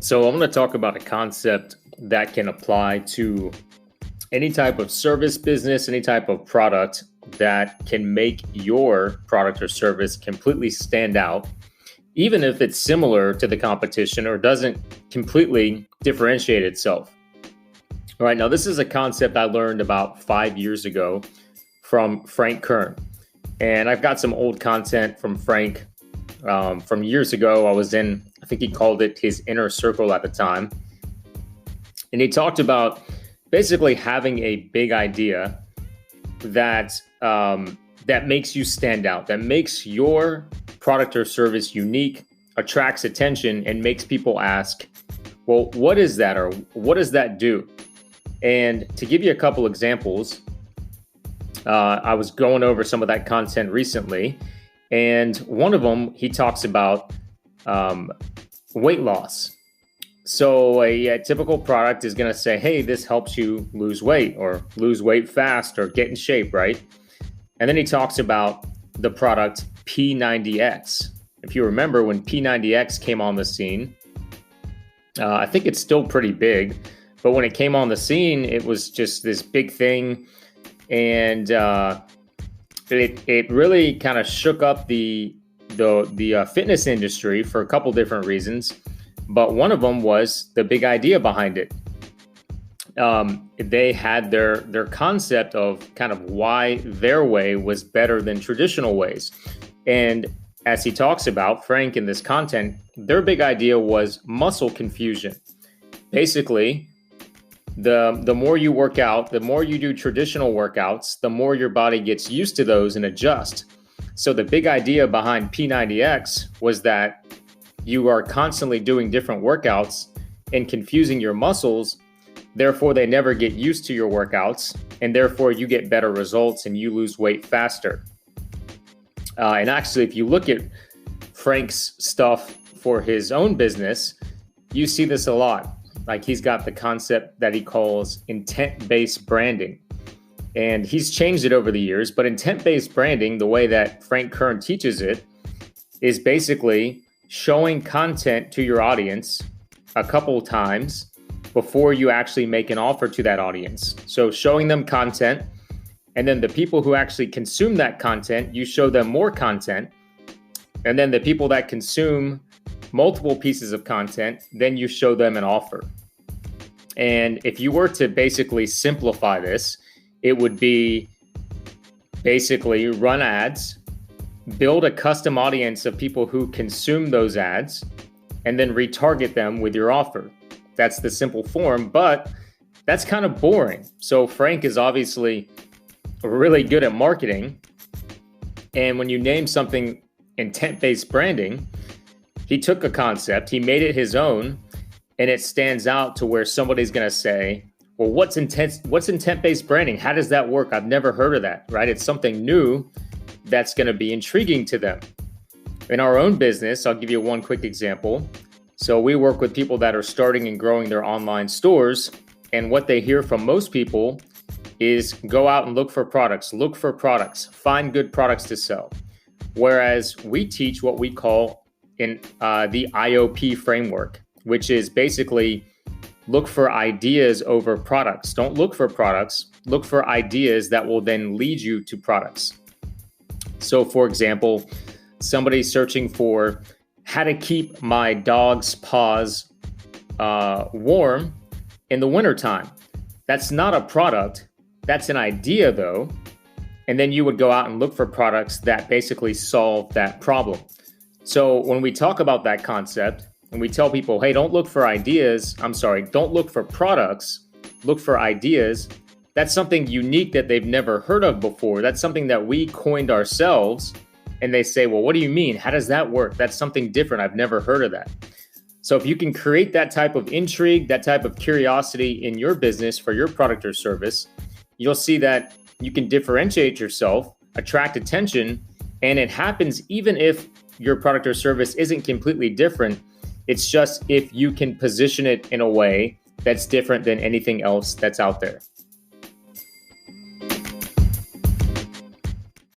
So I'm going to talk about a concept that can apply to any type of service business, any type of product that can make your product or service completely stand out, even if it's similar to the competition or doesn't completely differentiate itself. All right, now this is a concept I learned about 5 years ago from Frank Kern. And I've got some old content from Frank from years ago. I think he called it his inner circle at the time. And he talked about basically having a big idea that makes you stand out, that makes your product or service unique, attracts attention, and makes people ask, well, what is that, or what does that do? And to give you a couple examples, I was going over some of that content recently, and one of them, he talks about weight loss. So a typical product is going to say, hey, this helps you lose weight or lose weight fast or get in shape, right? And then he talks about the product P90X. If you remember when P90X came on the scene, I think it's still pretty big, but when it came on the scene, it was just this big thing. And it really kind of shook up the fitness industry for a couple different reasons. But one of them was the big idea behind it. They had their concept of kind of why their way was better than traditional ways. And as he talks about, Frank, in this content, their big idea was muscle confusion. Basically, the more you work out, the more you do traditional workouts, the more your body gets used to those and adjust. So the big idea behind P90X was that you are constantly doing different workouts and confusing your muscles. Therefore, they never get used to your workouts, and therefore you get better results and you lose weight faster. And actually, if you look at Frank's stuff for his own business, you see this a lot. Like, he's got the concept that he calls intent-based branding. And he's changed it over the years, but intent-based branding, the way that Frank Kern teaches it, is basically showing content to your audience a couple times before you actually make an offer to that audience. So showing them content, and then the people who actually consume that content, you show them more content. And then the people that consume multiple pieces of content, then you show them an offer. And if you were to basically simplify this, it would be basically run ads, build a custom audience of people who consume those ads, and then retarget them with your offer. That's the simple form, but that's kind of boring. So Frank is obviously really good at marketing. And when you name something intent-based branding, he took a concept, he made it his own, and it stands out to where somebody's going to say, well, what's intent-based branding? How does that work? I've never heard of that, right? It's something new that's going to be intriguing to them. In our own business, I'll give you one quick example. So we work with people that are starting and growing their online stores. And what they hear from most people is go out and look for products, find good products to sell. Whereas we teach what we call in the IOP framework, which is basically look for ideas over products. Don't look for products, look for ideas that will then lead you to products. So for example, somebody's searching for how to keep my dog's paws warm in the wintertime. That's not a product, that's an idea though. And then you would go out and look for products that basically solve that problem. So when we talk about that concept and we tell people, hey, don't look for products, look for ideas, that's something unique that they've never heard of before. That's something that we coined ourselves. And they say, well, what do you mean? How does that work? That's something different. I've never heard of that. So if you can create that type of intrigue, that type of curiosity in your business for your product or service, you'll see that you can differentiate yourself, attract attention, and it happens even if your product or service isn't completely different. It's just if you can position it in a way that's different than anything else that's out there.